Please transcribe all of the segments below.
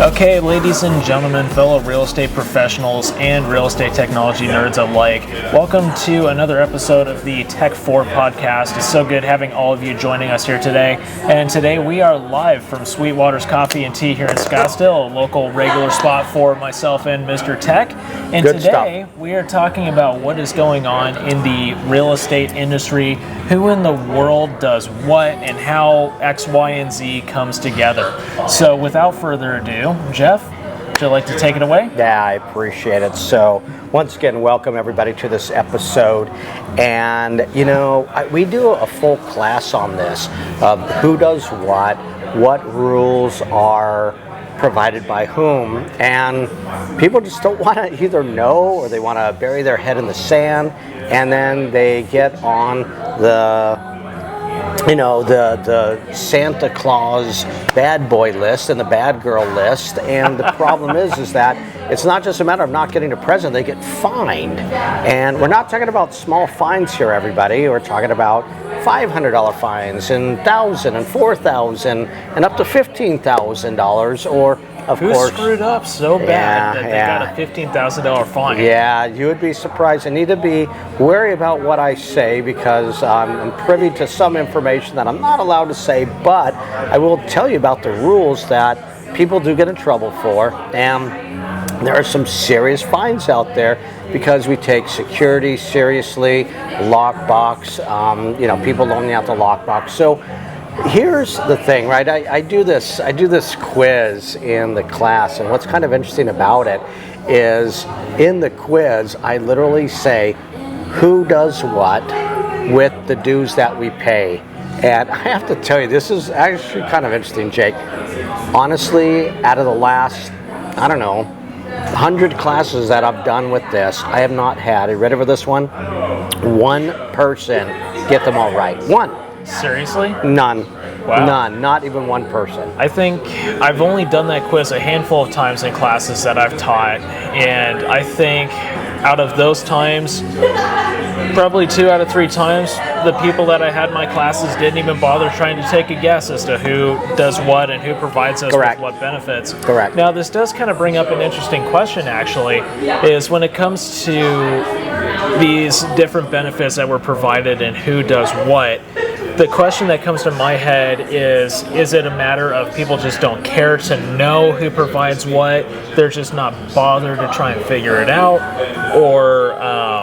Okay, ladies and gentlemen, fellow real estate professionals and real estate technology nerds alike, welcome to another episode of the Tech 4 podcast. It's so good having all of you joining us here today. And today we are live from Sweetwater's Coffee and Tea here in Scottsdale, a local regular spot for myself and Mr. Tech. And Good today stuff. we are talking about what is going on in the real estate industry, who in the world does what, and how X, Y, and Z comes together. So without further ado, Jeff, would you like to take it away? Yeah, I appreciate it. So once again, welcome everybody to this episode. And you know, we do a full class on this of who does what rules are provided by whom, and people just don't want to either know or they want to bury their head in the sand, and then they get on the Santa Claus bad boy list and the bad girl list. And the problem is that it's not just a matter of not getting a present, they get fined. And we're not talking about small fines here, everybody. We're talking about $500 fines and $1,000 and $4,000 and up to $15,000, or of course, who screwed up so bad that they got a $15,000 fine? Yeah, you would be surprised. I need to be wary about what I say because I'm privy to some information that I'm not allowed to say, but I will tell you about the rules that people do get in trouble for. And there are some serious fines out there because we take security seriously, lockbox, people loaning out the lockbox. So here's the thing, right? I do this quiz in the class, and what's kind of interesting about it is in the quiz, I literally say who does what with the dues that we pay. And I have to tell you, this is actually kind of interesting, Jake. Honestly, out of the last, 100 classes that I've done with this, I have not had, are you ready for this one person get them all right. One. Seriously? None. Wow. None. Not even one person. I think I've only done that quiz a handful of times in classes that I've taught, and I think out of those times, probably 2 out of 3 times, the people that I had in my classes didn't even bother trying to take a guess as to who does what and who provides us Correct. with what benefits. Correct. Now, this does kind of bring up an interesting question, actually, is when it comes to these different benefits that were provided and who does what, the question that comes to my head is it a matter of people just don't care to know who provides what, they're just not bothered to try and figure it out, or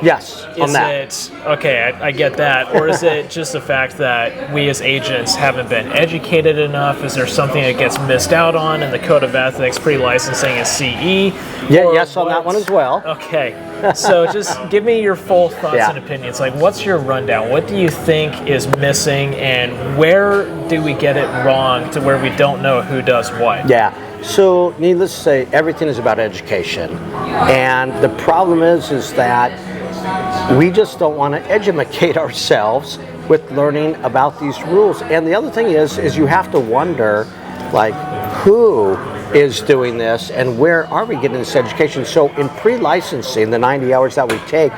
yes, on that. I get that, or is it just the fact that we as agents haven't been educated enough? Is there something that gets missed out on in the Code of Ethics, pre-licensing and CE? Yeah, yes, on that one as well. Okay, so just give me your full thoughts and opinions. Like, what's your rundown? What do you think is missing, and where do we get it wrong to where we don't know who does what? Yeah, so needless to say, everything is about education. And the problem is that we just don't want to educate ourselves with learning about these rules. And the other thing is you have to wonder, like, who is doing this and where are we getting this education? So in pre-licensing, the 90 hours that we take,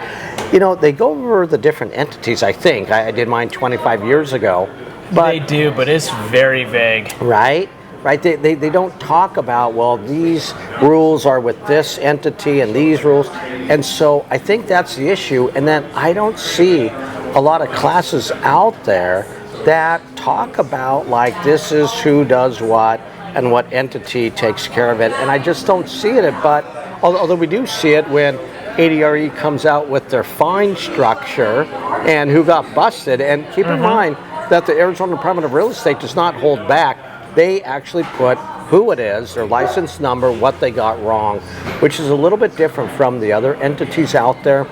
they go over the different entities, I think. I did mine 25 years ago. But they do, but it's very vague. Right? They don't talk about, well, these rules are with this entity and these rules. And so I think that's the issue. And then I don't see a lot of classes out there that talk about, like, this is who does what and what entity takes care of it. And I just don't see it. But although we do see it when ADRE comes out with their fine structure and who got busted. And keep in mind that the Arizona Department of Real Estate does not hold back. They actually put who it is, their license number, what they got wrong, which is a little bit different from the other entities out there.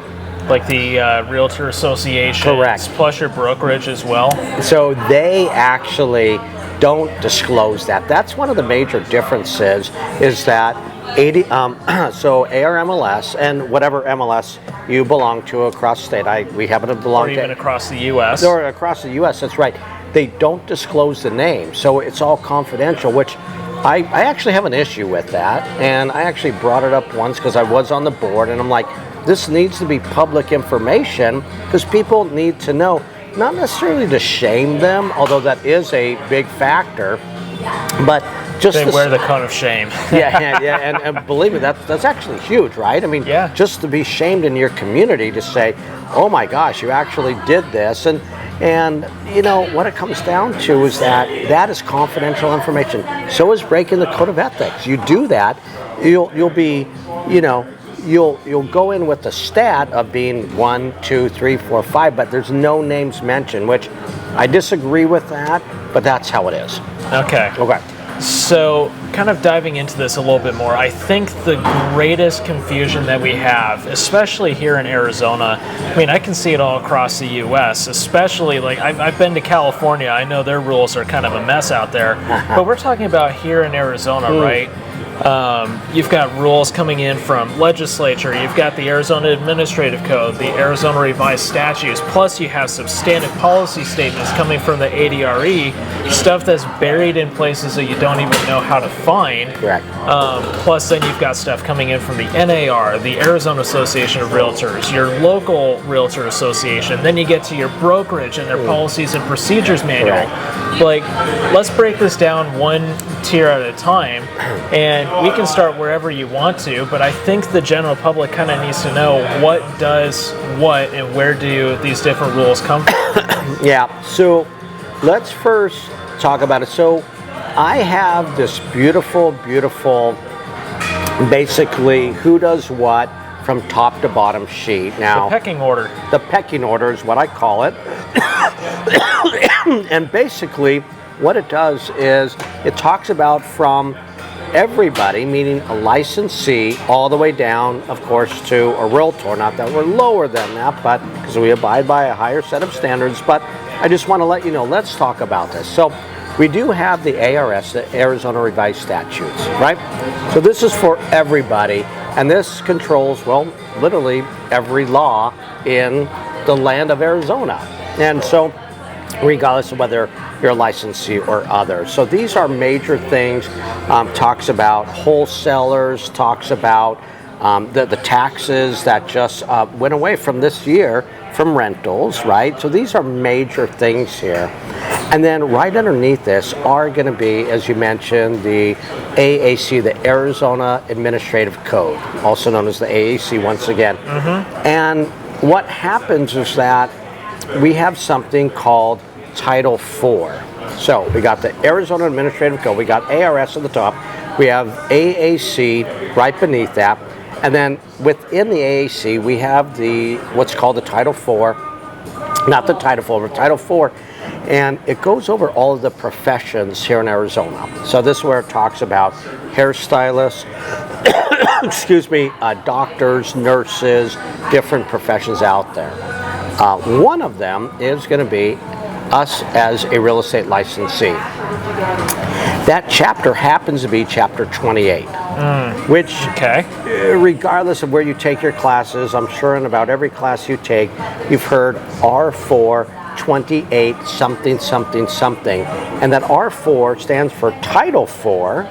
Like the Realtor Association. Correct. Plus your brokerage as well. So they actually don't disclose that. That's one of the major differences, is that so ARMLS and whatever MLS you belong to across state, we happen to belong to. Or even across the U.S. Or across the U.S., that's right. They don't disclose the name, so it's all confidential, which I actually have an issue with that. And I actually brought it up once because I was on the board, and I'm like, this needs to be public information because people need to know, not necessarily to shame them, although that is a big factor, but just They wear the cone of shame. and believe me, that's actually huge, right? I mean, just to be shamed in your community, to say, oh my gosh, you actually did this, and you know what it comes down to is that is confidential information. So is breaking the code of ethics. You do that, you'll be, you know, you'll go in with the stat of being 1, 2, 3, 4, 5, but there's no names mentioned, which I disagree with that, but that's how it is. Okay. So, kind of diving into this a little bit more, I think the greatest confusion that we have, especially here in Arizona, I mean, I can see it all across the U.S., especially, like, I've been to California. I know their rules are kind of a mess out there, but we're talking about here in Arizona, right? You've got rules coming in from legislature, you've got the Arizona Administrative Code, the Arizona Revised Statutes, plus you have substantive policy statements coming from the ADRE, stuff that's buried in places that you don't even know how to find. Correct. Plus then you've got stuff coming in from the NAR, the Arizona Association of Realtors, your local Realtor Association, then you get to your brokerage and their policies and procedures manual. Like, let's break this down one tier at a time, and we can start wherever you want to, but I think the general public kind of needs to know what does what and where do these different rules come from. Yeah, so let's first talk about it. So I have this beautiful, basically who does what from top to bottom sheet. Now, the pecking order. The pecking order is what I call it. And basically what it does is it talks about from everybody, meaning a licensee, all the way down, of course, to a realtor. Not that we're lower than that, but because we abide by a higher set of standards. But I just want to let you know, let's talk about this. So we do have the ARS, the Arizona Revised Statutes, right? So this is for everybody, and this controls, well, literally every law in the land of Arizona. And so regardless of whether you're a licensee or other. So these are major things. Talks about wholesalers, talks about the taxes that just went away from this year from rentals, right? So these are major things here. And then right underneath this are going to be, as you mentioned, the AAC, the Arizona Administrative Code, also known as the AAC once again. And what happens is that we have something called Title IV. So we got the Arizona Administrative Code, we got ARS at the top, we have AAC right beneath that, and then within the AAC we have the what's called the Title IV, not the Title IV, but Title IV, and it goes over all of the professions here in Arizona. So this is where it talks about hairstylists, excuse me, doctors, nurses, different professions out there. One of them is going to be us as a real estate licensee. That chapter happens to be chapter 28, which, regardless of where you take your classes, I'm sure in about every class you take, you've heard R4 28 something something something, and that R4 stands for Title IV,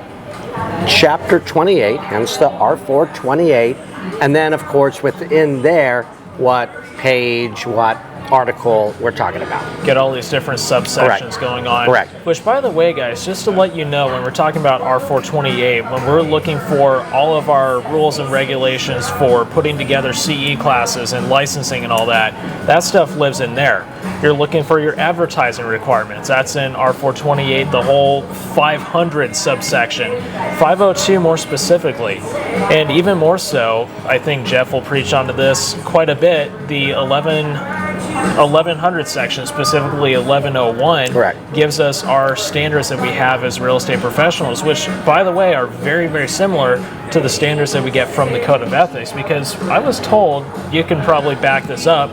chapter 28, hence the R4 28, and then of course within there what page, what article we're talking about. Get all these different subsections going on. Correct. Which, by the way, guys, just to let you know, when we're talking about R428, when we're looking for all of our rules and regulations for putting together CE classes and licensing and all that, that stuff lives in there. You're looking for your advertising requirements. That's in R428, the whole 500 subsection. 502 more specifically. And even more so, I think Jeff will preach onto this quite a bit, the 1100 section, specifically 1101, gives us our standards that we have as real estate professionals, which, by the way, are very, very similar to the standards that we get from the Code of Ethics, because I was told, you can probably back this up,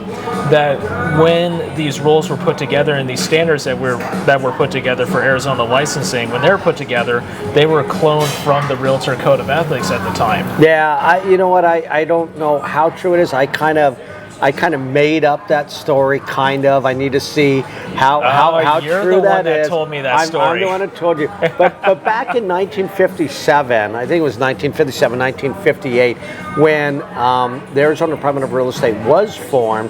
that when these rules were put together and these standards that were put together for Arizona licensing, when they were put together, they were cloned from the Realtor Code of Ethics at the time. Yeah, you know what, I don't know how true it is. I kind of made up that story, kind of. I need to see how true that is. You're the one that told me that story. I'm the one that told you. But back in 1957, I think it was 1957, 1958, when the Arizona Department of Real Estate was formed,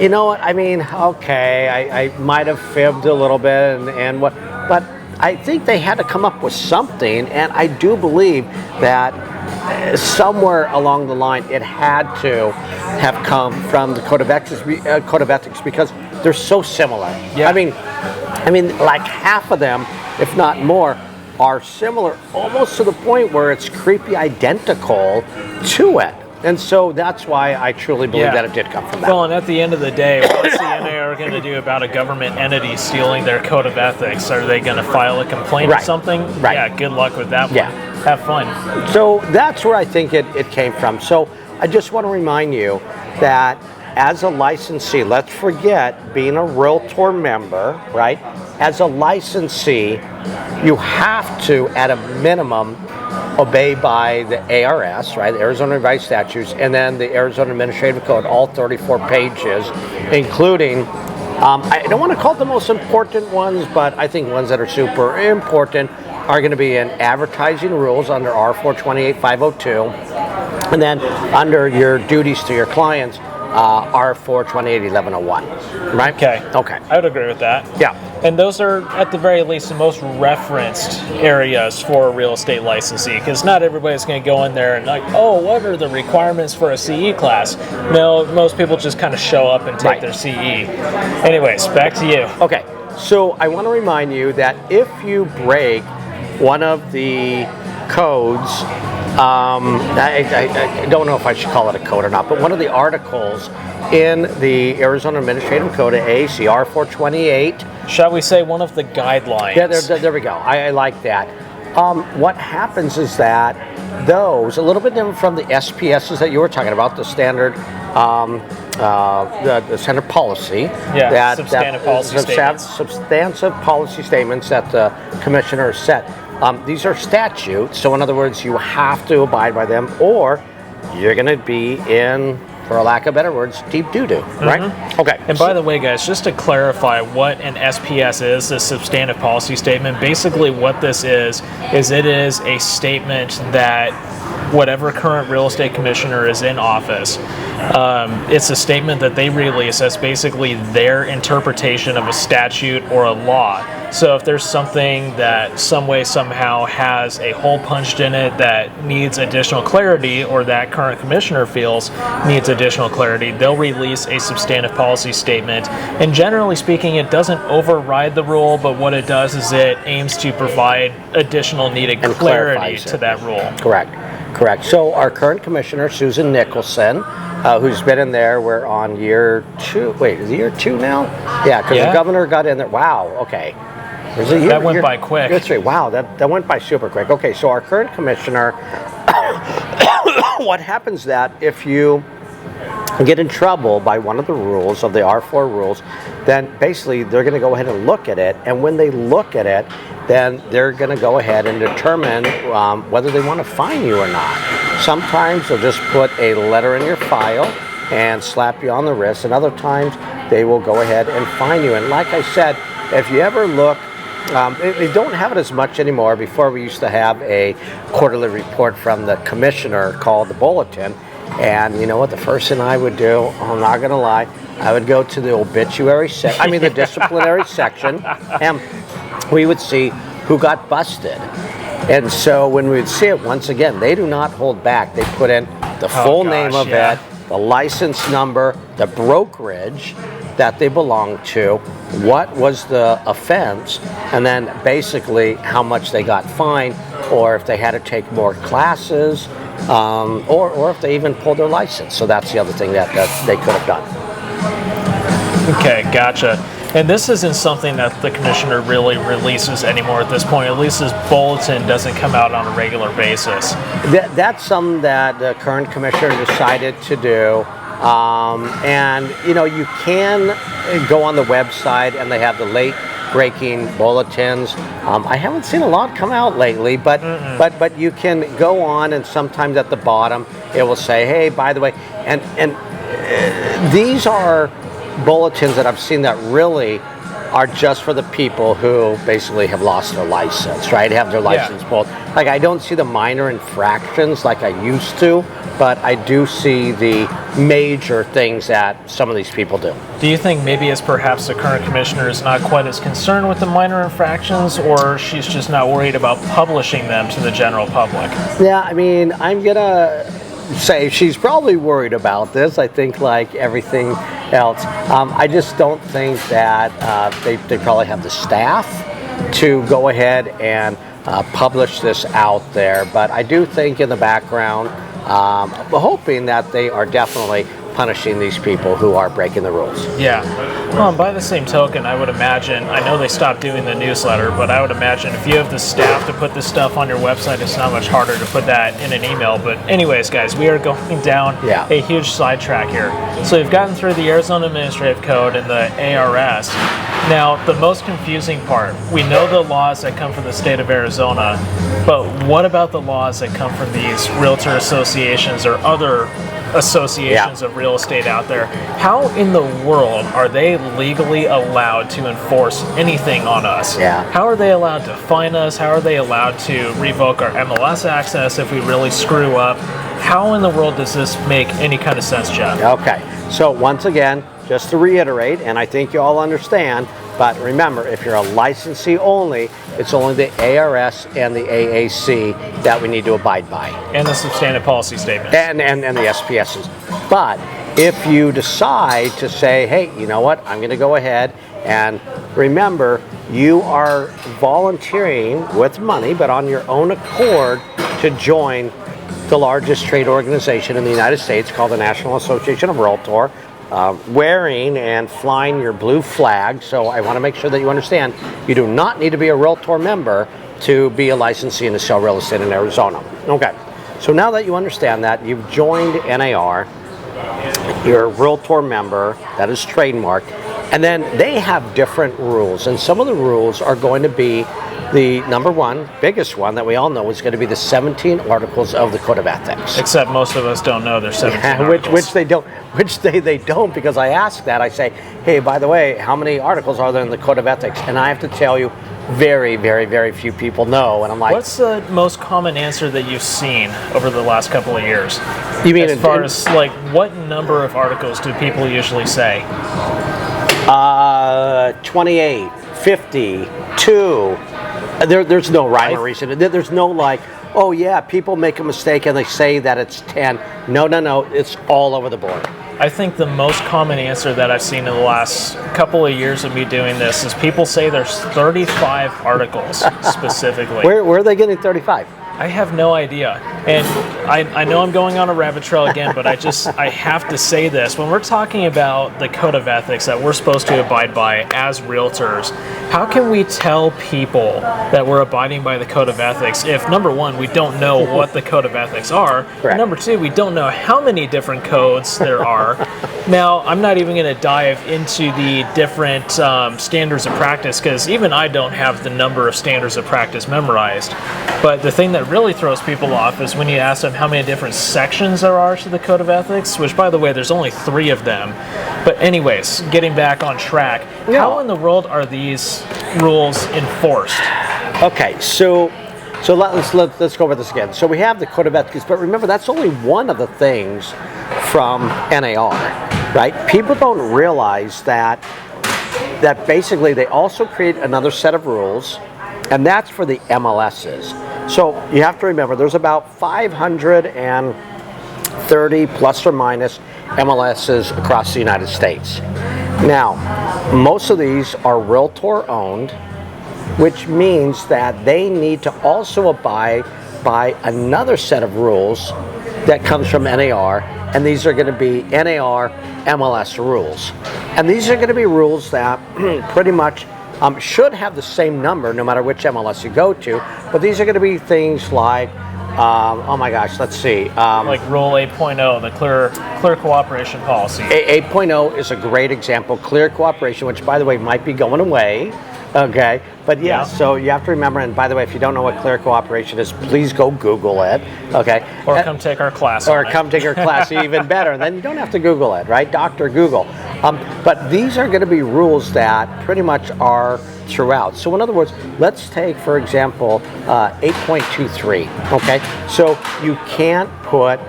you know what, I mean, okay, I might have fibbed a little bit and what, but I think they had to come up with something, and I do believe that somewhere along the line it had to have come from the code of ethics because they're so similar. Yeah. I mean, like half of them, if not more, are similar, almost to the point where it's creepy identical to it. And so that's why I truly believe that it did come from that. Well, and at the end of the day, what's the NAR going to do about a government entity stealing their code of ethics? Are they going to file a complaint or something? Right. Yeah, good luck with that one. Yeah. Have fun. So that's where I think it came from. So I just want to remind you that as a licensee, let's forget being a Realtor member, right? As a licensee, you have to, at a minimum, obey by the ARS, right, the Arizona Revised Statutes, and then the Arizona Administrative Code, all 34 pages, including, I don't want to call it the most important ones, but I think ones that are super important are going to be in advertising rules under R428-502, and then under your duties to your clients, R428-1101, right? Okay. I would agree with that. Yeah. And those are, at the very least, the most referenced areas for a real estate licensee, because not everybody's going to go in there and like, oh, what are the requirements for a CE class? No, most people just kind of show up and take their CE. Anyways, back to you. Okay, so I want to remind you that if you break one of the codes, I don't know if I should call it a code or not, but one of the articles in the Arizona Administrative Code, AAC R428. Shall we say one of the guidelines? Yeah, there we go. I like that. What happens is that those, a little bit different from the SPSs that you were talking about, the standard the standard policy. Yeah, substantive policy statements. Substantive policy statements that the commissioner set. These are statutes, so in other words, you have to abide by them, or you're going to be in, for a lack of better words, deep doo-doo, right? Okay. And by the way, guys, just to clarify what an SPS is, this substantive policy statement, basically what this is it is a statement that whatever current real estate commissioner is in office, it's a statement that they release as basically their interpretation of a statute or a law. So if there's something that some way, somehow has a hole punched in it that needs additional clarity, or that current commissioner feels needs additional clarity, they'll release a substantive policy statement. And generally speaking, it doesn't override the rule, but what it does is it aims to provide additional needed clarity to that rule. Correct. So our current commissioner, Susan Nicholson, who's been in there, we're on year 2. Wait, is it year 2 now? Yeah, because the governor got in there. Wow, okay. That went by quick. That's right. Wow, that went by super quick. Okay, so our current commissioner, what happens that if you get in trouble by one of the rules of the R4 rules, then basically they're going to go ahead and look at it, and when they look at it, then they're going to go ahead and determine whether they want to fine you or not. Sometimes they'll just put a letter in your file and slap you on the wrist, and other times they will go ahead and fine you. And like I said, if you ever look, they don't have it as much anymore. Before, we used to have a quarterly report from the commissioner called the Bulletin. And you know what? The first thing I would do, I'm not going to lie, I would go to the obituary the disciplinary section, and we would see who got busted. And so when we would see it, once again, they do not hold back. They put in the full name of it, the license number, the brokerage that they belong to, what was the offense, and then basically how much they got fined, or if they had to take more classes, or if they even pulled their license. So that's the other thing that they could have done. Okay, gotcha. And this isn't something that the commissioner really releases anymore at this point. At least his bulletin doesn't come out on a regular basis. That's something that the current commissioner decided to do. And you know, you can go on the website, and they have the late breaking bulletins. I haven't seen a lot come out lately, but you can go on, and sometimes at the bottom it will say, hey, by the way, and these are bulletins that I've seen that really are just for the people who basically have lost their license, right? Have their license pulled. Like, I don't see the minor infractions like I used to, but I do see the major things that some of these people do. Do you think maybe it's perhaps the current commissioner is not quite as concerned with the minor infractions, or she's just not worried about publishing them to the general public? Yeah, I mean, I'm gonna say she's probably worried about this. I think like everything else. I just don't think that they probably have the staff to go ahead and publish this out there. But I do think in the background, hoping that they are definitely punishing these people who are breaking the rules. Yeah. Well, by the same token, I would imagine, I know they stopped doing the newsletter, but I would imagine if you have the staff to put this stuff on your website, it's not much harder to put that in an email. But anyways, guys, we are going down a huge sidetrack here. So we've gotten through the Arizona Administrative Code and the ARS. Now, the most confusing part, we know the laws that come from the state of Arizona, but what about the laws that come from these realtor associations or other associations of real estate out there? How in the world are they legally allowed to enforce anything on us? How are they allowed to fine us? How are they allowed to revoke our MLS access if we really screw up? How in the world does this make any kind of sense, Jeff? Okay, so once again, just to reiterate, and I think you all understand, but remember, if you're a licensee only, it's only the ARS and the AAC that we need to abide by. And the substantive policy statements. And the SPSs. But if you decide to say, hey, you know what, I'm going to go ahead and remember, you are volunteering with money, but on your own accord to join the largest trade organization in the United States called the National Association of Realtor, wearing and flying your blue flag. So I want to make sure that you understand, you do not need to be a Realtor member to be a licensee and to sell real estate in Arizona. Okay, so now that you understand that, you've joined NAR, you're a Realtor member, that is trademarked, and then they have different rules, and some of the rules are going to be the number one, biggest one that we all know is going to be the 17 articles of the Code of Ethics. Except most of us don't know there's 17 articles. Which they don't, because I ask that. I say, hey, by the way, how many articles are there in the Code of Ethics? And I have to tell you, very, very, very few people know. And I'm like, what's the most common answer that you've seen over the last couple of years? You mean as far as like what number of articles do people usually say? 28, 50, 2. There's no rhyme or reason. There's no like, oh yeah, people make a mistake and they say that it's 10. No, it's all over the board. I think the most common answer that I've seen in the last couple of years of me doing this is people say there's 35 articles specifically. Where are they getting 35? I have no idea. And I know I'm going on a rabbit trail again, but I have to say this. When we're talking about the Code of Ethics that we're supposed to abide by as realtors, how can we tell people that we're abiding by the Code of Ethics if, number one, we don't know what the Code of Ethics are, and number two, we don't know how many different codes there are. Now, I'm not even going to dive into the different standards of practice, because even I don't have the number of standards of practice memorized. But the thing that really throws people off is when you ask them how many different sections there are to the Code of Ethics, which, by the way, there's only 3 of them. But anyways, getting back on track, how in the world are these rules enforced? Okay, so let's go over this again. So we have the Code of Ethics, but remember, that's only one of the things from NAR, right? People don't realize that basically they also create another set of rules, and that's for the MLSs. So you have to remember, there's about 530 plus or minus MLSs across the United States. Now, most of these are Realtor owned, which means that they need to also abide by another set of rules that comes from NAR, and these are going to be NAR MLS rules. And these are going to be rules that pretty much should have the same number no matter which MLS you go to, but these are going to be things like, oh my gosh, let's see. Like Rule 8.0, the clear cooperation policy. 8.0 is a great example. Clear cooperation, which by the way might be going away. Okay, but yeah, Yeah. so you have to remember, and by the way, if you don't know what clear cooperation is, please go Google it, okay? Or come take our class. Or on it. come take your class, even better. Then you don't have to Google it, right? Dr. Google. But these are going to be rules that pretty much are throughout. So in other words, let's take, for example, 8.23, okay? So you can't put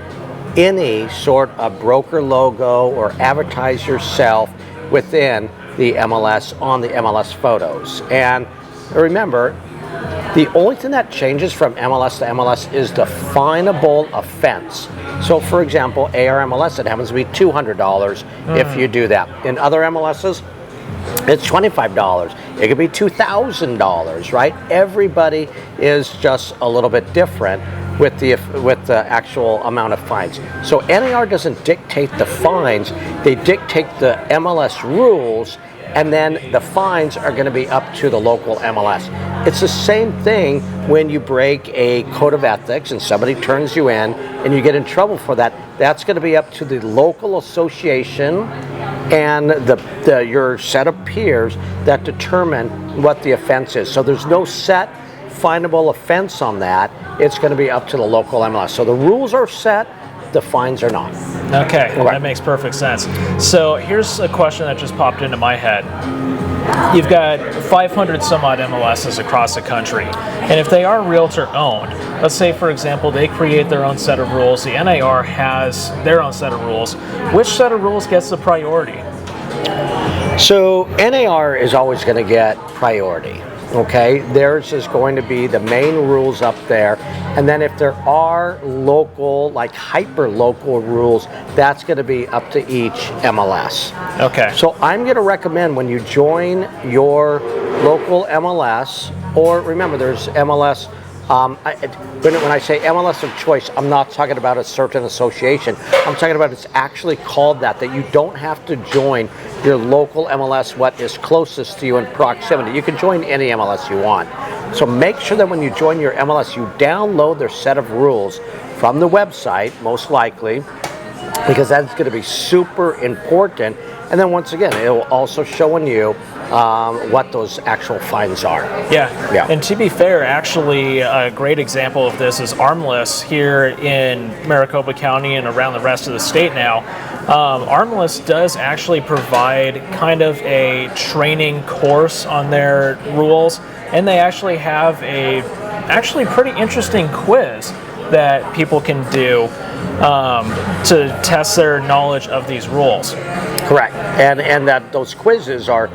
any sort of broker logo or advertise yourself within the MLS on the MLS photos. And remember, the only thing that changes from MLS to MLS is the finable offense. So for example, ARMLS, it happens to be $200 if you do that. In other MLSs, it's $25. It could be $2,000, right? Everybody is just a little bit different with the actual amount of fines. So NAR doesn't dictate the fines, they dictate the MLS rules, and then the fines are going to be up to the local MLS. It's the same thing when you break a code of ethics and somebody turns you in and you get in trouble for that. That's going to be up to the local association and your set of peers that determine what the offense is. So there's no set finable offense on that. It's going to be up to the local MLS. So the rules are set, the fines are not. Okay, that makes perfect sense. So here's a question that just popped into my head. You've got 500 some odd MLSs across the country, and if they are realtor owned, let's say for example they create their own set of rules, the NAR has their own set of rules, which set of rules gets the priority? So NAR is always going to get priority. Okay, theirs is going to be the main rules up there, and then if there are local, like hyper local rules, that's going to be up to each MLS. Okay. So I'm going to recommend when you join your local MLS, or remember there's MLS, when I say MLS of choice, I'm not talking about a certain association. I'm talking about it's actually called that you don't have to join your local MLS, what is closest to you in proximity. You can join any MLS you want. So make sure that when you join your MLS, you download their set of rules from the website, most likely, because that's going to be super important. And then once again, it will also show you what those actual fines are. Yeah. And to be fair, actually, a great example of this is Armless here in Maricopa County and around the rest of the state now. Armless does actually provide kind of a training course on their rules, and they actually have a pretty interesting quiz that people can do to test their knowledge of these rules. Correct, and that those quizzes are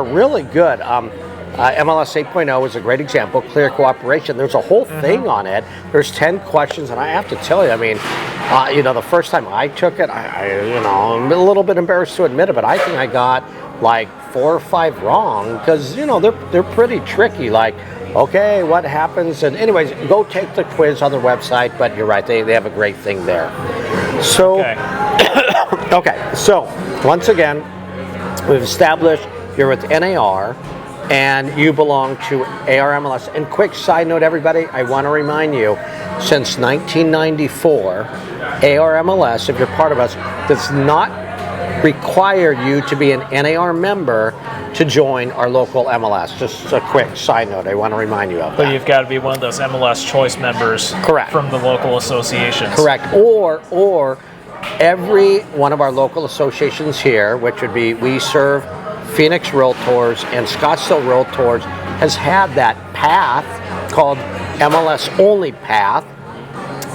really good. MLS 8.0 is a great example. Clear cooperation. There's a whole thing on it. There's 10 questions, and I have to tell you, I mean, the first time I took it, I'm a little bit embarrassed to admit it, but I think I got like 4 or 5 wrong because they're pretty tricky. Like, okay, what happens? And anyways, go take the quiz on their website. But you're right, they have a great thing there. So, okay. So once again, we've established you're with NAR and you belong to ARMLS. And quick side note, everybody, I want to remind you, since 1994, ARMLS, if you're part of us, does not require you to be an NAR member to join our local MLS. Just a quick side note I want to remind you of that. But you've got to be one of those MLS choice members. Correct. From the local associations. Correct. Or every one of our local associations here, which would be We Serve, Phoenix Realtors, and Scottsdale Realtors, has had that path called MLS Only Path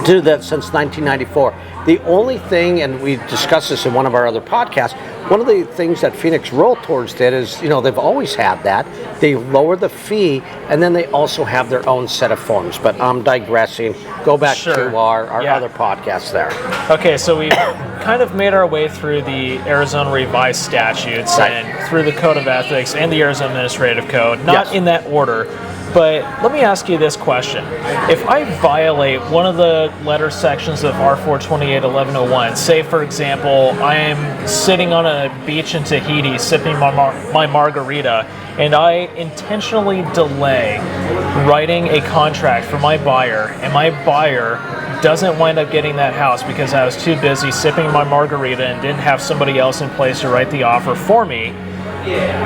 to that since 1994. The only thing, and we discussed this in one of our other podcasts, one of the things that Phoenix Realtors did is, they've always had that. They lower the fee, and then they also have their own set of forms. But I'm digressing. Go back to our other podcasts there. Okay, so we've kind of made our way through the Arizona revised statutes and through the Code of Ethics and the Arizona Administrative Code, not in that order. But let me ask you this question. If I violate one of the letter sections of R428-1101, say for example, I am sitting on a beach in Tahiti sipping my margarita, and I intentionally delay writing a contract for my buyer, and my buyer doesn't wind up getting that house because I was too busy sipping my margarita and didn't have somebody else in place to write the offer for me,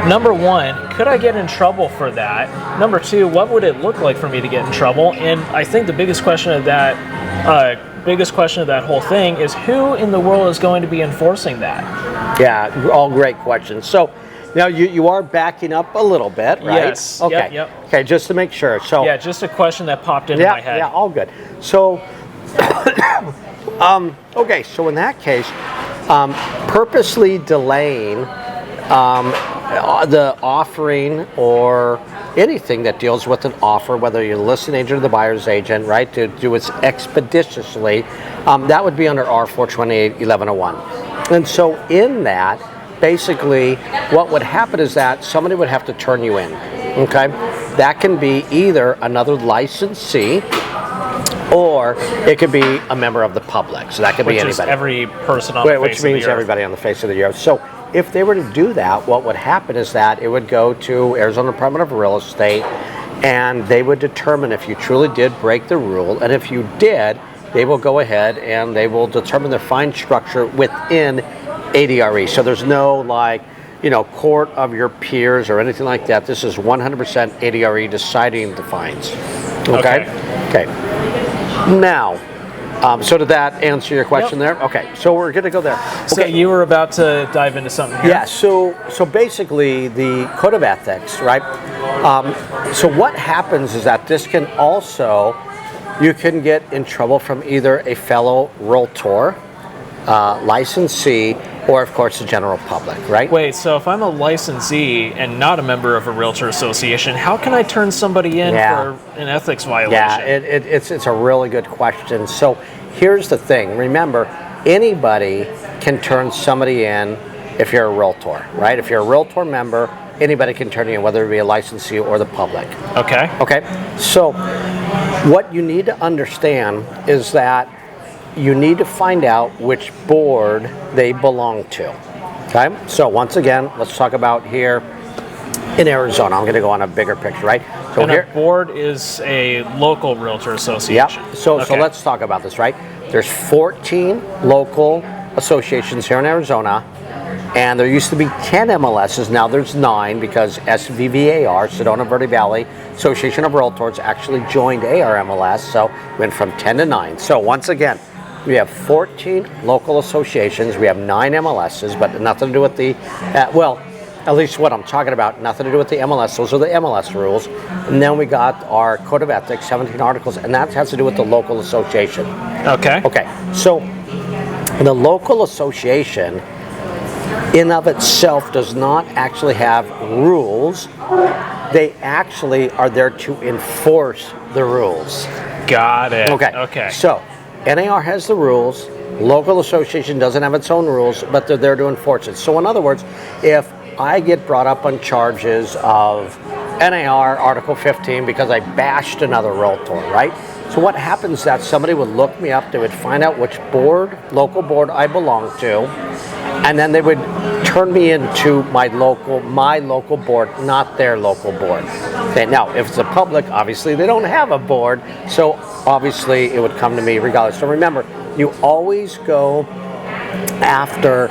number one, could I get in trouble for that? Number two, what would it look like for me to get in trouble? And I think the biggest question of that whole thing is who in the world is going to be enforcing that? Yeah, all great questions. So now you are backing up a little bit, right? Yes. Okay. Yep. Okay, just to make sure. So yeah, just a question that popped into my head. Yeah, all good. So, okay, so in that case, purposely delaying the offering or anything that deals with an offer, whether you're the listing agent or the buyer's agent, right, to do it expeditiously, that would be under R428-1101. And so in that, basically, what would happen is that somebody would have to turn you in, okay? That can be either another licensee, or it could be a member of the public. So that could be anybody. Which is every person on the face of the earth. Which means everybody on the face of the earth. So if they were to do that, what would happen is that it would go to Arizona Department of Real Estate, and they would determine if you truly did break the rule, and if you did, they will go ahead and they will determine the fine structure within ADRE. So there's no court of your peers or anything like that. This is 100% ADRE deciding the fines. Okay. Now, so did that answer your question there? Okay, so we're going to go there. So you were about to dive into something here. Yeah, so basically the code of ethics, right? So what happens is that this can also, you can get in trouble from either a fellow realtor, licensee, or of course the general public, right? Wait, so if I'm a licensee and not a member of a realtor association, how can I turn somebody in for an ethics violation? Yeah, it's a really good question. So here's the thing. Remember, anybody can turn somebody in if you're a realtor, right? If you're a realtor member, anybody can turn you in, whether it be a licensee or the public. Okay. Okay, so what you need to understand is that you need to find out which board they belong to. Okay, so once again, let's talk about here in Arizona. I'm going to go on a bigger picture, right? So and here, a board is a local realtor association. Yep. So let's talk about this, right? There's 14 local associations here in Arizona, and there used to be 10 MLSs. Now there's 9 because SVVAR, Sedona Verde Valley Association of Realtors, actually joined ARMLS, so went from 10 to 9. So once again, we have 14 local associations. We have 9 MLSs, but nothing to do with the, at least what I'm talking about, nothing to do with the MLS. Those are the MLS rules. And then we got our Code of Ethics, 17 articles, and that has to do with the local association. Okay. Okay, so the local association in of itself does not actually have rules. They actually are there to enforce the rules. Got it. Okay. So NAR has the rules. Local association doesn't have its own rules, but they're there to enforce it. So in other words, if I get brought up on charges of NAR Article 15 because I bashed another realtor, right? So what happens is that somebody would look me up, they would find out which board, local board I belong to, and then they would turn me into my local board, not their local board. Okay, now, if it's a public, obviously they don't have a board, so obviously it would come to me regardless. So remember, you always go after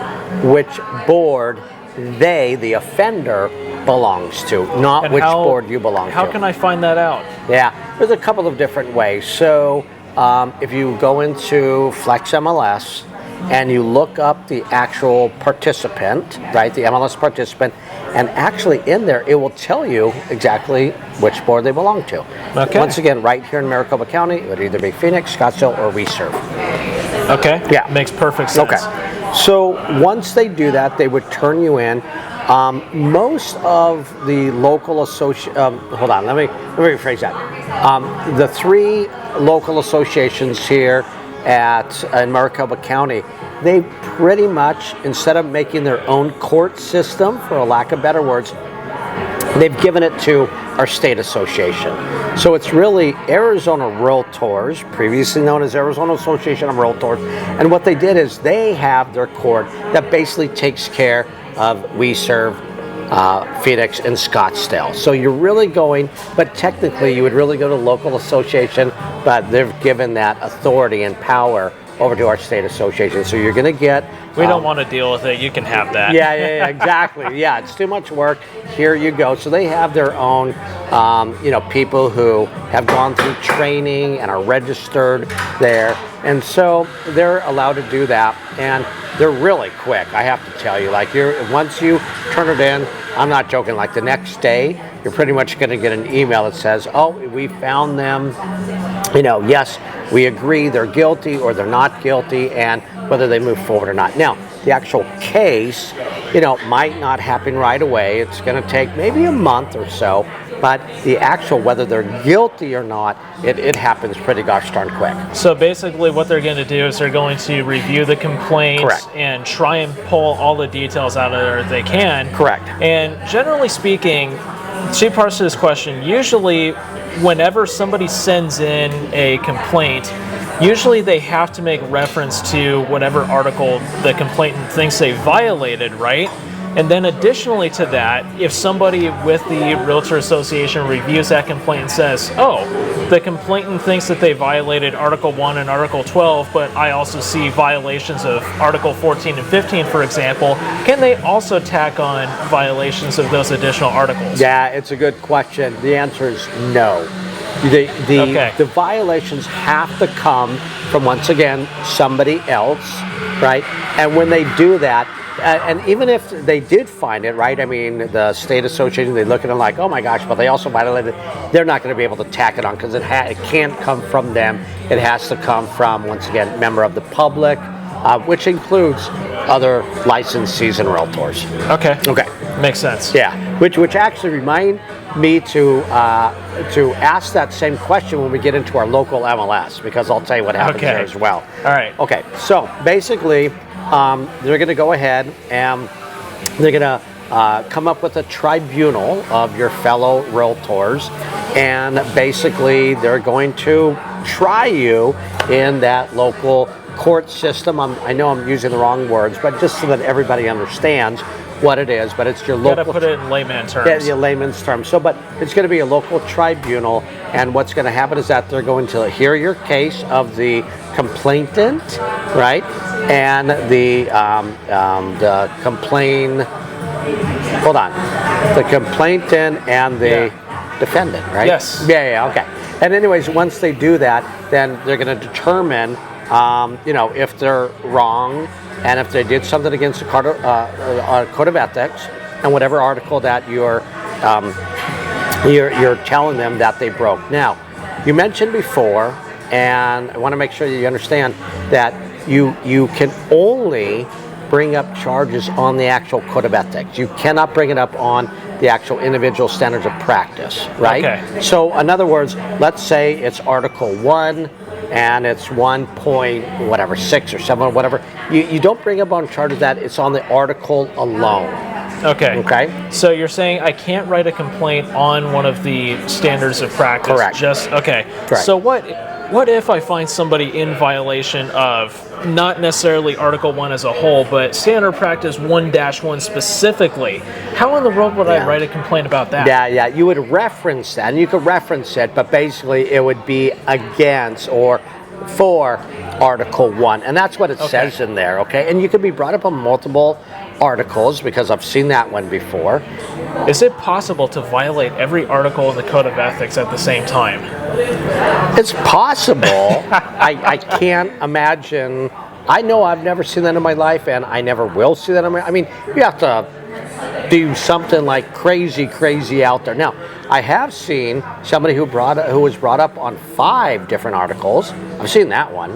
which board they, the offender, belongs to, not And which board you belong to. How can I find that out? Yeah, there's a couple of different ways. So if you go into Flex MLS and you look up the actual participant, right, the MLS participant, and actually in there it will tell you exactly which board they belong to. Okay. Once again, right here in Maricopa County, it would either be Phoenix, Scottsdale, or WeServe. Okay. Yeah. Makes perfect sense. Okay. So once they do that, they would turn you in. Most of the local hold on, let me rephrase that. The 3 local associations here in Maricopa County, they pretty much, instead of making their own court system, for a lack of better words, they've given it to our state association. So it's really Arizona Realtors, previously known as Arizona Association of Realtors, and what they did is they have their court that basically takes care of WeServe, Phoenix, and Scottsdale. So you're really going, but technically you would really go to local association, but they've given that authority and power over to our state association. So you're going to get... We don't want to deal with it. You can have that. Yeah, exactly. Yeah, it's too much work. Here you go. So they have their own, people who have gone through training and are registered there. And so they're allowed to do that. And they're really quick, I have to tell you. Like, once you turn it in, I'm not joking, like the next day, you're pretty much going to get an email that says, oh, we found them, yes, we agree they're guilty or they're not guilty, and whether they move forward or not. Now, the actual case, might not happen right away. It's going to take maybe a month or so, but the actual, whether they're guilty or not, it happens pretty gosh darn quick. So basically what they're going to do is they're going to review the complaint. Correct. And try and pull all the details out of there they can. Correct. And generally speaking, two parts to this question. Usually, whenever somebody sends in a complaint, usually they have to make reference to whatever article the complainant thinks they violated, right? And then additionally to that, if somebody with the Realtor Association reviews that complaint and says, oh, the complainant thinks that they violated Article 1 and Article 12, but I also see violations of Article 14 and 15, for example, can they also tack on violations of those additional articles? Yeah, it's a good question. The answer is no. The violations have to come from, once again, somebody else, right? And when they do that, and even if they did find it, right, I mean, the state association, they look at it like, oh my gosh, but they also violated, they're not going to be able to tack it on because it can't come from them. It has to come from, once again, member of the public, which includes other licensees and realtors. Okay. Makes sense. Yeah, which actually remind me to ask that same question when we get into our local MLS, because I'll tell you what happens there as well. All right. Okay, so basically, they're going to go ahead and they're going to come up with a tribunal of your fellow realtors, and basically they're going to try you in that local court system. I know I'm using the wrong words, but just so that everybody understands what it is, but it's your local... You gotta put it in layman terms. Yeah, layman's terms. So, but it's going to be a local tribunal, and what's going to happen is that they're going to hear your case of the complainant, right, and the complainant and the defendant, right? Yes. Yeah, okay. And anyways, once they do that, then they're going to determine, if they're wrong, and if they did something against the code of ethics, and whatever article that you're telling them that they broke. Now, you mentioned before, and I want to make sure that you understand that you can only bring up charges on the actual code of ethics. You cannot bring it up on the actual individual standards of practice, right? Okay. So, in other words, let's say it's Article 1, and it's 6 or 7 or whatever. You don't bring up on charges that it's on the article alone. Okay. So you're saying I can't write a complaint on one of the standards of practice? Correct. Correct. So what if I find somebody in violation of not necessarily Article 1 as a whole, but Standard Practice 1-1 specifically? How in the world would I write a complaint about that? Yeah, you would reference that, and you could reference it, but basically it would be against or for Article 1, and that's what it says in there, okay? And you could be brought up on multiple articles, because I've seen that one before. Is it possible to violate every article in the Code of Ethics at the same time? It's possible. I can't imagine. I know I've never seen that in my life, and I never will see that in my... I mean, you have to do something like crazy out there. Now, I have seen somebody who was brought up on 5 different articles. I've seen that one.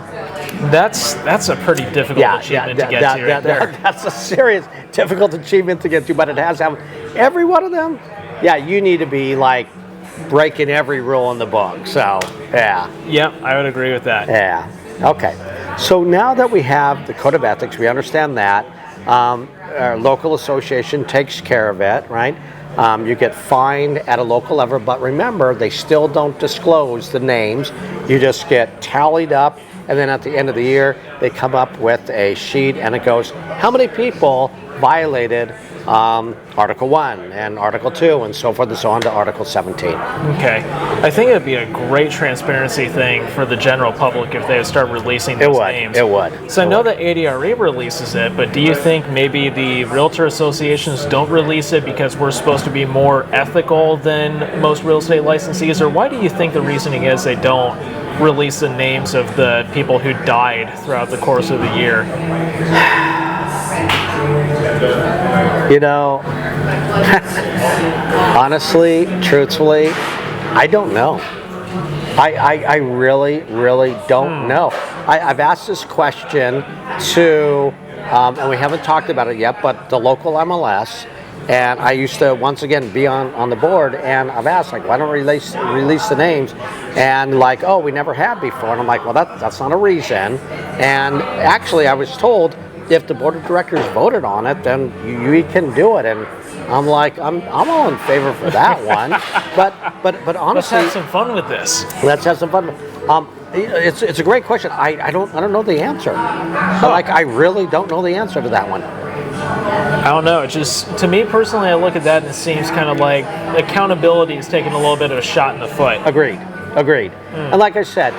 That's a pretty difficult achievement to get to right there. That's a serious, difficult achievement to get to, but it has happened. Every one of them, you need to be like breaking every rule in the book. So, Yeah, I would agree with that. Yeah. Okay. So now that we have the Code of Ethics, we understand that. Our local association takes care of it, right? You get fined at a local level, but remember, they still don't disclose the names. You just get tallied up, and then at the end of the year, they come up with a sheet, and it goes, how many people violated Article 1 and Article 2 and so forth and so on to Article 17. Okay. I think it'd be a great transparency thing for the general public if they would start releasing those names. It would. So I know that ADRE releases it, but do you think maybe the realtor associations don't release it because we're supposed to be more ethical than most real estate licensees? Or why do you think the reasoning is they don't release the names of the people who died throughout the course of the year? You know, honestly, truthfully, I don't know. I really, really don't know. I've asked this question to, and we haven't talked about it yet, but the local MLS, and I used to, once again, be on the board, and I've asked, like, why don't we release the names? And like, oh, we never have before. And I'm like, well, that's not a reason. And actually, I was told, if the board of directors voted on it, then you can do it. And I'm like, I'm all in favor for that one. But honestly, let's have some fun with this. Let's have some fun. It's a great question. I don't know the answer. Like, I really don't know the answer to that one. I don't know. It just, to me personally, I look at that and it seems kind of like accountability is taking a little bit of a shot in the foot. Agreed. And like I said,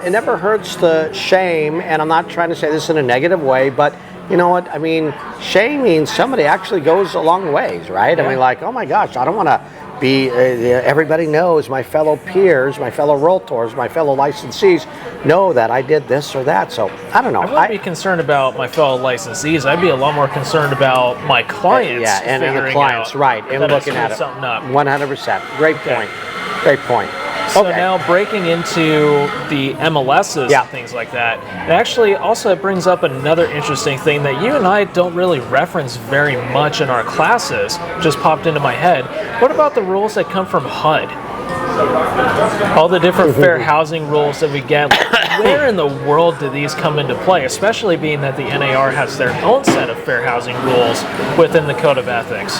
it never hurts to shame, and I'm not trying to say this in a negative way, but you know what? I mean, shaming somebody actually goes a long ways, right? Yeah. I mean, like, oh my gosh, I don't want to be, everybody knows, my fellow peers, my fellow realtors, my fellow licensees know that I did this or that. So, I don't know. I wouldn't be concerned about my fellow licensees. I'd be a lot more concerned about my clients. Yeah, and the clients, right, and looking at it. Something up. 100%. Great point. Great point. So now breaking into the MLSs and things like that, it actually also brings up another interesting thing that you and I don't really reference very much in our classes, just popped into my head. What about the rules that come from HUD? All the different fair housing rules that we get, where in the world do these come into play, especially being that the NAR has their own set of fair housing rules within the Code of Ethics?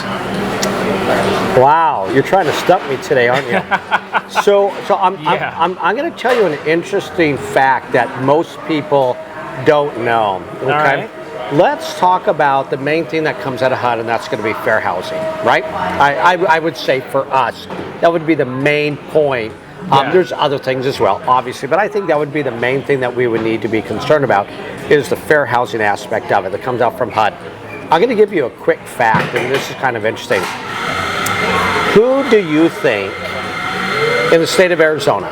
Wow, you're trying to stump me today, aren't you? So I'm going to tell you an interesting fact that most people don't know. Okay, all right. Let's talk about the main thing that comes out of HUD, and that's going to be fair housing, right? I would say for us, that would be the main point. There's other things as well, obviously, but I think that would be the main thing that we would need to be concerned about is the fair housing aspect of it that comes out from HUD. I'm going to give you a quick fact, and this is kind of interesting. Who do you think in the state of Arizona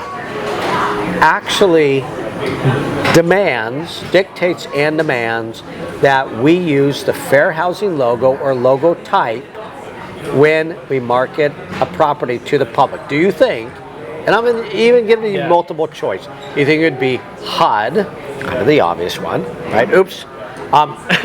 actually dictates and demands that we use the fair housing logo or logo type when we market a property to the public? Do you think, and I'm even giving you multiple choice, you think it would be HUD, kind of the obvious one, right? Oops.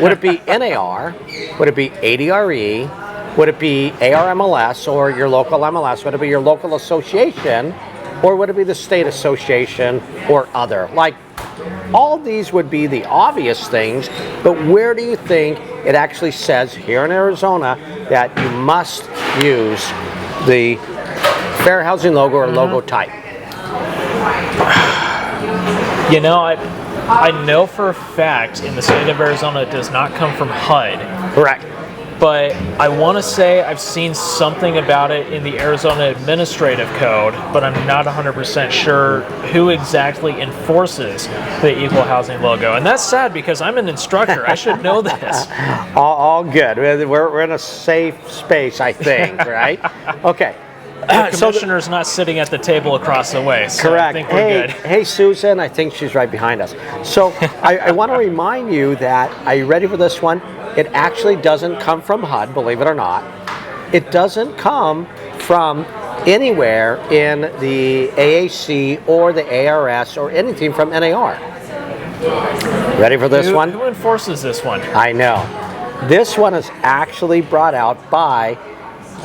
Would it be NAR? Would it be ADRE? Would it be ARMLS or your local MLS? Would it be your local association? Or would it be the state association or other? Like, all of these would be the obvious things, but where do you think it actually says here in Arizona that you must use the fair housing logo or logo type? You know, I know for a fact in the state of Arizona it does not come from HUD. Correct. But I want to say I've seen something about it in the Arizona Administrative Code, but I'm not 100% sure who exactly enforces the equal housing logo. And that's sad because I'm an instructor. I should know this. All good. We're in a safe space, I think, right? Okay. The commissioner's not sitting at the table across the way, so correct. I think we're good. Hey, Susan, I think she's right behind us. So I want to remind you that, are you ready for this one? It actually doesn't come from HUD, believe it or not. It doesn't come from anywhere in the AAC or the ARS or anything from NAR. Ready for this one? Who enforces this one? I know. This one is actually brought out by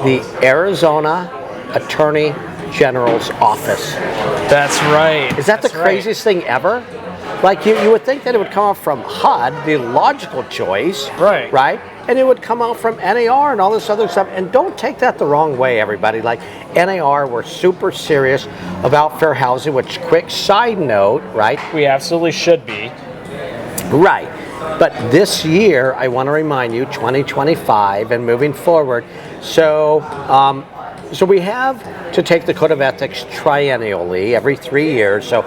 the Arizona Attorney General's office. That's right. Is that the craziest thing ever? Like, you would think that it would come out from HUD, the logical choice, right? And it would come out from NAR and all this other stuff. And don't take that the wrong way, everybody. Like, NAR, we're super serious about fair housing, which, quick side note, right? We absolutely should be. Right. But this year, I want to remind you, 2025 and moving forward, so we have to take the Code of Ethics triennially every 3 years, so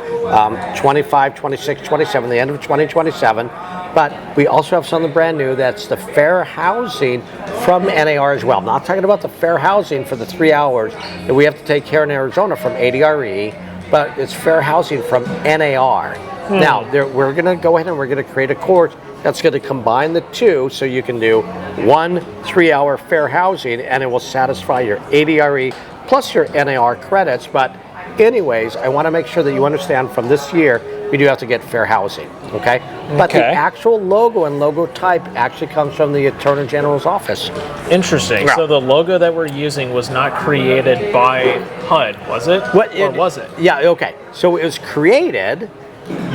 25, 26, 27, the end of 2027. But we also have something brand new, that's the fair housing from NAR as well. I'm not talking about the fair housing for the 3 hours that we have to take here in Arizona from ADRE, but it's fair housing from NAR. Now, we're going to go ahead and we're going to create a course that's going to combine the two, so you can do 1 3-hour fair housing and it will satisfy your ADRE plus your NAR credits. But anyways, I want to make sure that you understand from this year, we do have to get fair housing, okay? But the actual logo and logo type actually comes from the Attorney General's office. Interesting. Yeah. So the logo that we're using was not created by HUD, was it? Or was it? Yeah, okay. So it was created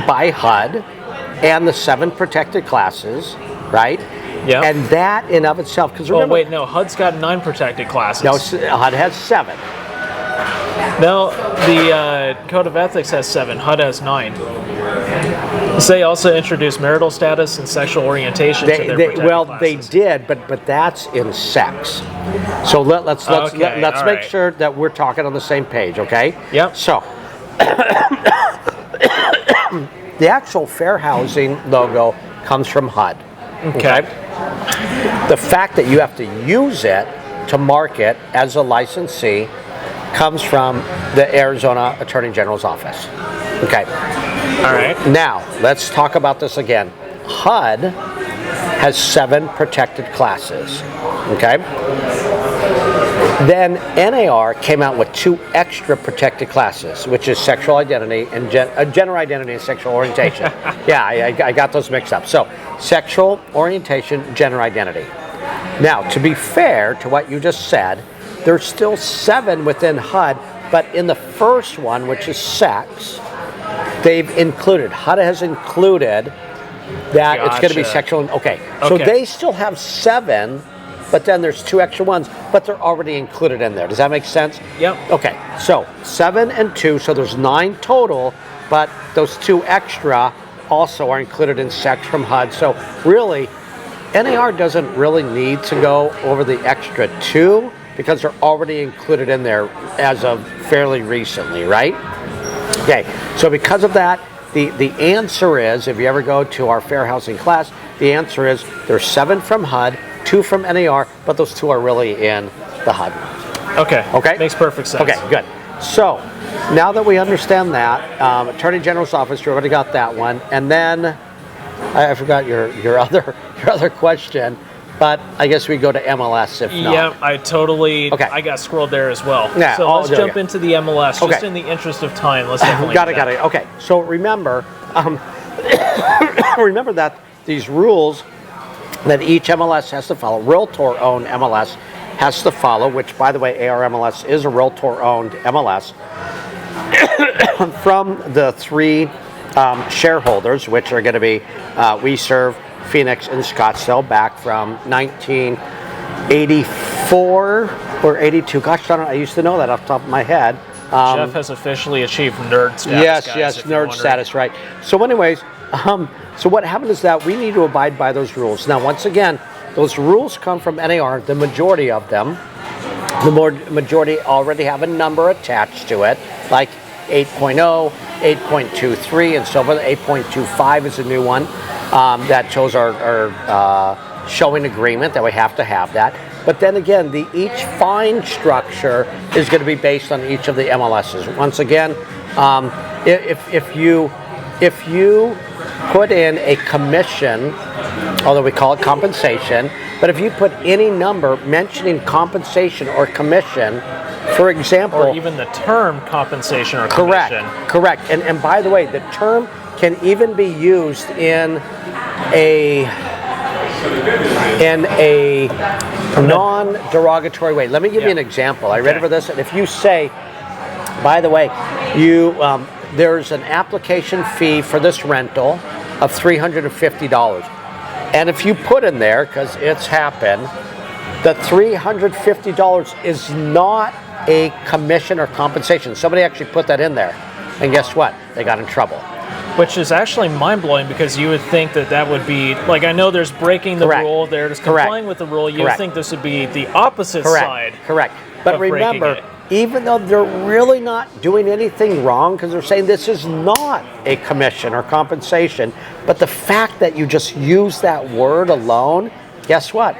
by HUD and the 7 protected classes, right? Yeah. And that in of itself, because remember... Oh, wait, no, HUD's got 9 protected classes. No, HUD has 7. No, the Code of Ethics has 7. HUD has 9. They also introduced marital status and sexual orientation to their protected classes. They did, but that's in sex. So let's make sure that we're talking on the same page, okay? Yep. So the actual fair housing logo comes from HUD. Okay. The fact that you have to use it to market as a licensee comes from the Arizona Attorney General's office. Okay. All right. Now, let's talk about this again. HUD has 7 protected classes. Okay. Then NAR came out with 2 extra protected classes, which is sexual identity and gender identity and sexual orientation. Yeah, I got those mixed up. So, sexual orientation, gender identity. Now, to be fair to what you just said, there's still 7 within HUD, but in the first one, which is sex, HUD has included that it's going to be sexual. Okay, so they still have 7, but then there's 2 extra ones, but they're already included in there. Does that make sense? Yep. Okay, so 7 and 2, so there's 9 total, but those 2 extra also are included in sex from HUD. So really, NAR doesn't really need to go over the extra 2 because they're already included in there as of fairly recently, right? Okay, so because of that, the answer is, if you ever go to our fair housing class, the answer is there's 7 from HUD, 2 from NAR, but those 2 are really in the HUD. Okay. Makes perfect sense. Okay, good. So now that we understand that, Attorney General's office, you already got that one, and then I forgot your other question. But I guess we go to MLS if not. Yeah, I got scrolled there as well. Yeah, so let's jump into the MLS. Just in the interest of time, let's definitely got it. Okay, so remember, remember that these rules that each MLS has to follow, Realtor-owned MLS has to follow, which, by the way, ARMLS is a Realtor-owned MLS, from the 3 shareholders, which are going to be We Serve, Phoenix, and Scottsdale, back from 1984 or 82. Gosh darn it, I used to know that off the top of my head. Jeff has officially achieved nerd status. Yes, nerd status, right. So anyways, so what happened is that we need to abide by those rules. Now, once again, those rules come from NAR, the majority of them. The majority already have a number attached to it, like 8.0, 8.23, and so forth. 8.25 is a new one that shows our showing agreement that we have to have that. But then again, each fine structure is going to be based on each of the MLSs. Once again, if you put in a commission, although we call it compensation, but if you put any number mentioning compensation or commission, for example, or even the term compensation or commission. Correct. And by the way, the term can even be used in a non-derogatory way. Let me give you an example. I read over this, and if you say, by the way, there's an application fee for this rental of $350, and if you put in there, because it's happened, the $350 is not a commission or compensation. Somebody actually put that in there, and guess what? They got in trouble. Which is actually mind-blowing because you would think that that would be, like, I know there's breaking the Correct. rule, there's Correct. complying with the rule, you would Correct. think this would be the opposite Correct. side. Correct. But of breaking remember, it. even though they're really not doing anything wrong, because they're saying this is not a commission or compensation, but the fact that you just use that word alone, guess what?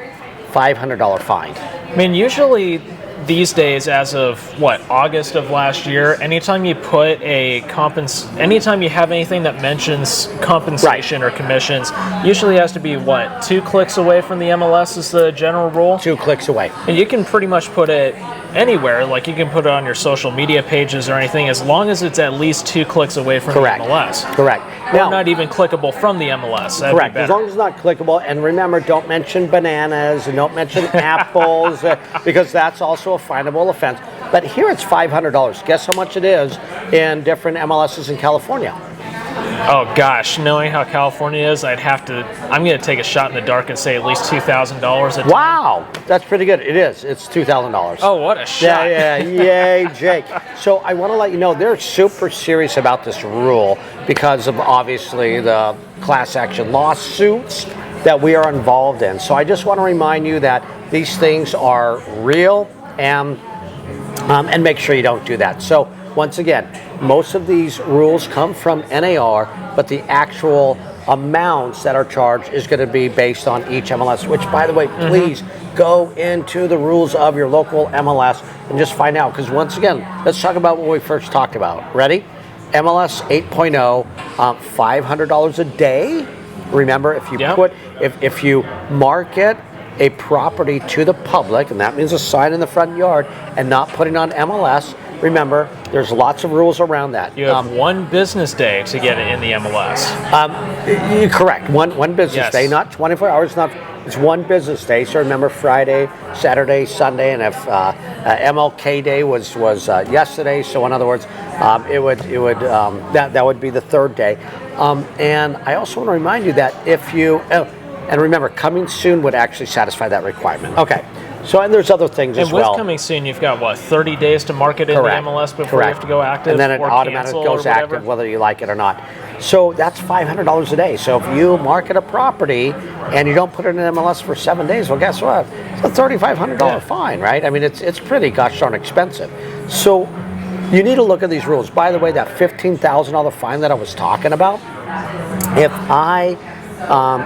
$500 fine. I mean, usually these days, as of what, August of last year, anytime you put anytime you have anything that mentions compensation or commissions, usually has to be what, 2 clicks away from the MLS is the general rule? 2 clicks away. And you can pretty much put it anywhere, like you can put it on your social media pages or anything, as long as it's at least 2 clicks away from Correct. the MLS. Correct. Or Now, not even clickable from the MLS. That'd correct. be As better. long as it's not clickable, and remember, don't mention bananas and don't mention apples because that's also a finable offense. But here it's $500. Guess how much it is in different MLSs in California? Oh gosh, knowing how California is, I'm going to take a shot in the dark and say at least $2,000 a time. Wow, that's pretty good. It is. It's $2,000. Oh, what a shot. Yeah, yay, Jake. So I want to let you know they're super serious about this rule because of obviously the class action lawsuits that we are involved in. So I just want to remind you that these things are real and make sure you don't do that. So once again, most of these rules come from NAR, but the actual amounts that are charged is going to be based on each MLS, which, by the way, please go into the rules of your local MLS and just find out. Because once again, let's talk about what we first talked about. Ready? MLS 8.0, $500 a day. Remember, if you if you market a property to the public, and that means a sign in the front yard, and not putting on MLS, remember, there's lots of rules around that. You have 1 business day to get it in the MLS. Correct. One business day, not 24 hours. It's 1 business day. So remember, Friday, Saturday, Sunday, and if MLK Day was yesterday, so in other words, that would be the 3rd day. And I also want to remind you that if you and remember, coming soon would actually satisfy that requirement. Okay. So, and there's other things as well. And with coming soon, you've got, what, 30 days to market in the MLS before you have to go active? And then it automatically goes active whether you like it or not. So that's $500 a day. So if you market a property and you don't put it in MLS for 7 days, well, guess what? It's a $3,500 fine, right? I mean, it's pretty gosh darn expensive. So you need to look at these rules. By the way, that $15,000 fine that I was talking about, if I,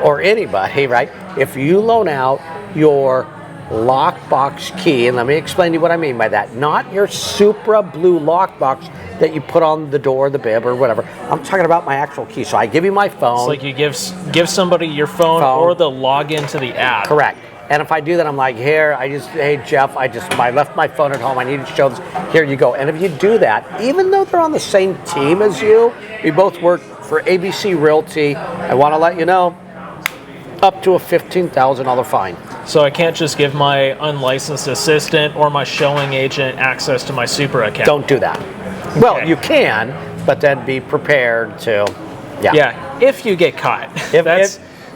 or anybody, right, if you loan out your lockbox key, and let me explain to you what I mean by that. Not your Supra blue lockbox that you put on the door, the bib, or whatever. I'm talking about my actual key. So I give you my phone. It's like you give somebody your phone or the login to the app. Correct. And if I do that, I'm like, hey Jeff, I left my phone at home. I need to show this. Here you go. And if you do that, even though they're on the same team as you, we both work for ABC Realty. I want to let you know, up to a $15,000 fine. So I can't just give my unlicensed assistant or my showing agent access to my Supra account. Don't do that. Okay. Well, you can, but then be prepared to, Yeah, if you get caught.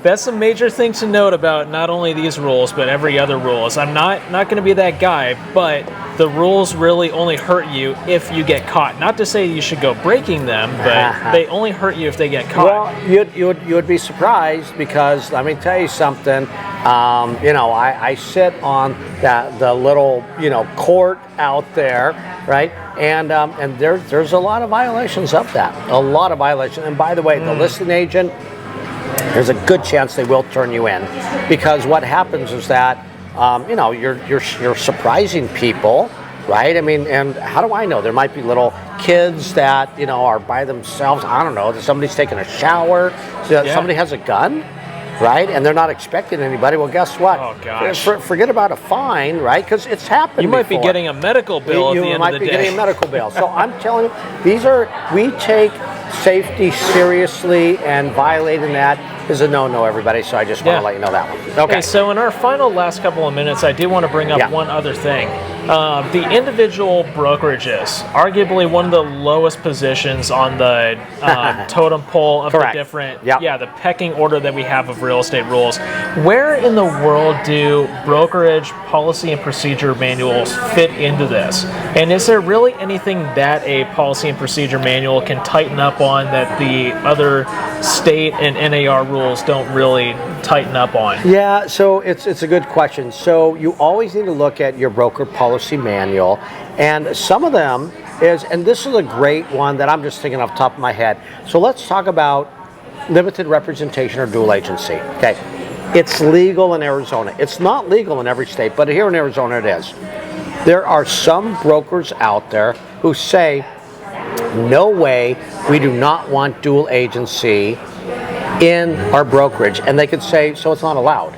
That's a major thing to note about not only these rules, but every other rules. I'm not going to be that guy, but the rules really only hurt you if you get caught. Not to say you should go breaking them, but they only hurt you if they get caught. Well, you would be surprised because let me tell you something. I sit on the little court out there, right? And there's a lot of violations of that. A lot of violations. And by the way, the listing agent, there's a good chance they will turn you in, because what happens is that you're surprising people, right? I mean, and how do I know? There might be little kids that are by themselves. I don't know. Somebody's taking a shower. Somebody has a gun, right? And they're not expecting anybody. Well, guess what? Oh gosh. Forget about a fine, right? Because it's happened. You might before. be getting a medical bill at the end of the day. You might be getting a medical bill. So I'm telling you, we take safety seriously, and violating that is a no-no, everybody. So I just want to let you know that one. Okay, so in our last couple of minutes, I do want to bring up one other thing. The individual brokerages, arguably one of the lowest positions on the totem pole of Correct. the different, Yep. the pecking order that we have of real estate rules. Where in the world do brokerage policy and procedure manuals fit into this? And is there really anything that a policy and procedure manual can tighten up on that the other state and NAR rules don't really tighten up on? Yeah, so it's a good question. So you always need to look at your broker policy manual, and some of them is, and this is a great one that I'm just thinking off the top of my head. So let's talk about limited representation or dual agency. Okay, it's legal in Arizona. It's not legal in every state, but here in Arizona it is. There are some brokers out there who say, no way, we do not want dual agency in our brokerage, and they could say, so it's not allowed.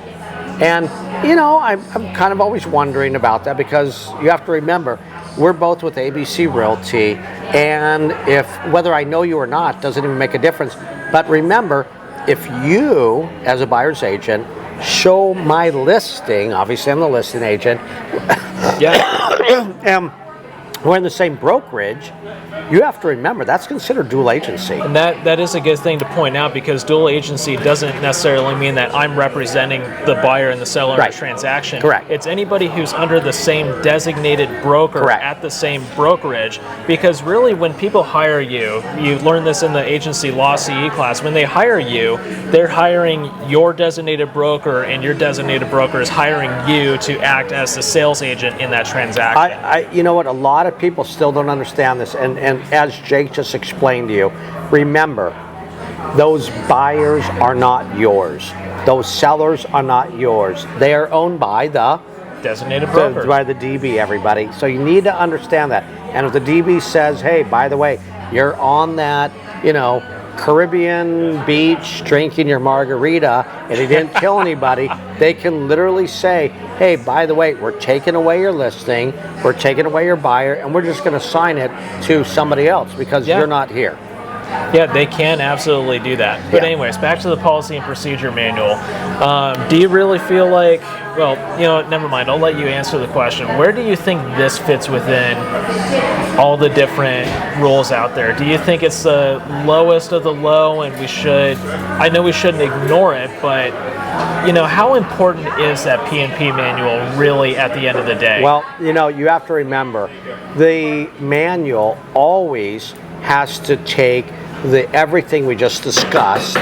And I'm kind of always wondering about that, because you have to remember, we're both with ABC Realty, and if whether I know you or not doesn't even make a difference. But remember, if you, as a buyer's agent, show my listing, obviously I'm the listing agent, and we're in the same brokerage, you have to remember that's considered dual agency. And that is a good thing to point out, because dual agency doesn't necessarily mean that I'm representing the buyer and the seller in the transaction. Correct. It's anybody who's under the same designated broker at the same brokerage, because really when people hire you, you learn this in the agency law CE class, when they hire you, they're hiring your designated broker, and your designated broker is hiring you to act as the sales agent in that transaction. You know what, a lot of people still don't understand this, and as Jake just explained to you, remember, those buyers are not yours. Those sellers are not yours. They are owned by the designated broker. By the DB, everybody. So you need to understand that. And if the DB says, hey, by the way, you're on that, Caribbean beach drinking your margarita and he didn't kill anybody, they can literally say, hey, by the way, we're taking away your listing, we're taking away your buyer, and we're just going to sign it to somebody else because you're not here. Yeah, they can absolutely do that. But anyways, back to the policy and procedure manual. Do you really feel like, well, never mind, I'll let you answer the question. Where do you think this fits within all the different rules out there? Do you think it's the lowest of the low, and I know we shouldn't ignore it, but how important is that P&P manual really at the end of the day? Well, you have to remember, the manual always has to take everything we just discussed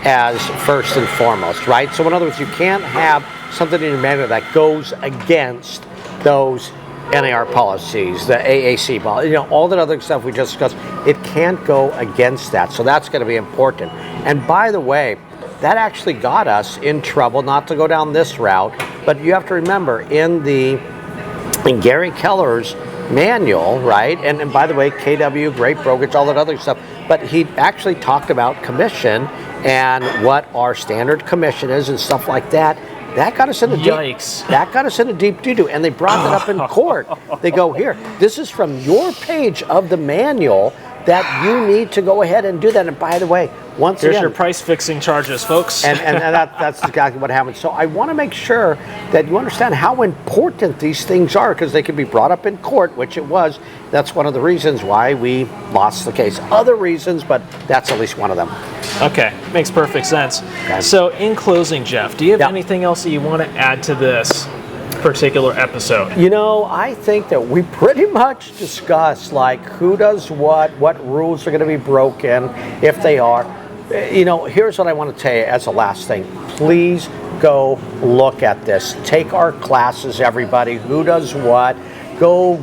as first and foremost, right? So in other words, you can't have something in your manual that goes against those NAR policies, the AAC policy, all that other stuff we just discussed. It can't go against that. So that's going to be important. And by the way, that actually got us in trouble, not to go down this route, but you have to remember, in Gary Keller's manual, right? And by the way, KW, great brokerage, all that other stuff. But he actually talked about commission and what our standard commission is and stuff like that. That got us in a deep doo-doo, and they brought that up in court. They go, here, this is from your page of the manual that you need to go ahead and do that. And by the way, once Here's again, your price fixing charges, folks. and that's exactly what happens. So I want to make sure that you understand how important these things are, because they can be brought up in court, which it was. That's one of the reasons why we lost the case. Other reasons, but that's at least one of them. Okay, makes perfect sense. Okay. So in closing, Jeff, do you have anything else that you want to add to this particular episode? I think that we pretty much discussed who does what rules are going to be broken, if they are. Here's what I want to tell you as a last thing. Please go look at this. Take our classes, everybody. Who does what? Go,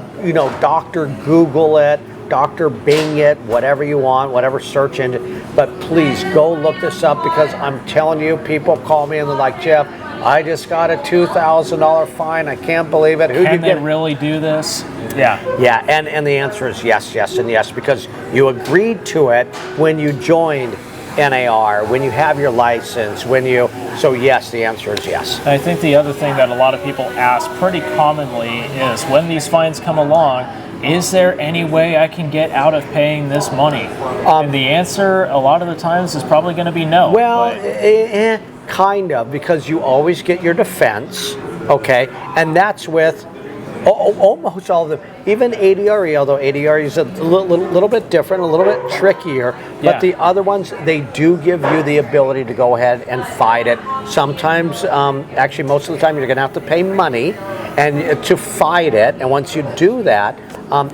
Dr. Google it, Dr. Bing it, whatever you want, whatever search engine. But please go look this up, because I'm telling you, people call me and they're like, Jeff, I just got a $2,000 fine. I can't believe it. Can they really do this? Yeah. Yeah, and the answer is yes, yes, and yes, because you agreed to it when you joined NAR, when you have your license, so yes, the answer is yes. I think the other thing that a lot of people ask pretty commonly is, when these fines come along, is there any way I can get out of paying this money? And the answer a lot of the times is probably going to be no. Well, kind of, because you always get your defense, okay? And that's with Almost all of them. Even ADRE, although ADRE is a little bit different, a little bit trickier. But the other ones, they do give you the ability to go ahead and fight it. Sometimes, actually most of the time, you're going to have to pay money and to fight it. And once you do that,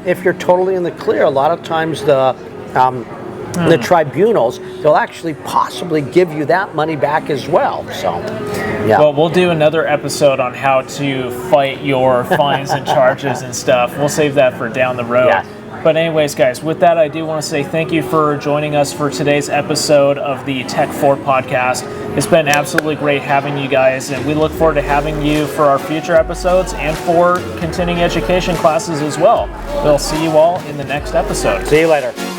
if you're totally in the clear, a lot of times the tribunals, they'll actually possibly give you that money back as well. So, yeah. Well, we'll do another episode on how to fight your fines and charges and stuff. We'll save that for down the road. Yeah. But anyways, guys, with that, I do want to say thank you for joining us for today's episode of the Tech 4 podcast. It's been absolutely great having you guys, and we look forward to having you for our future episodes and for continuing education classes as well. We'll see you all in the next episode. See you later.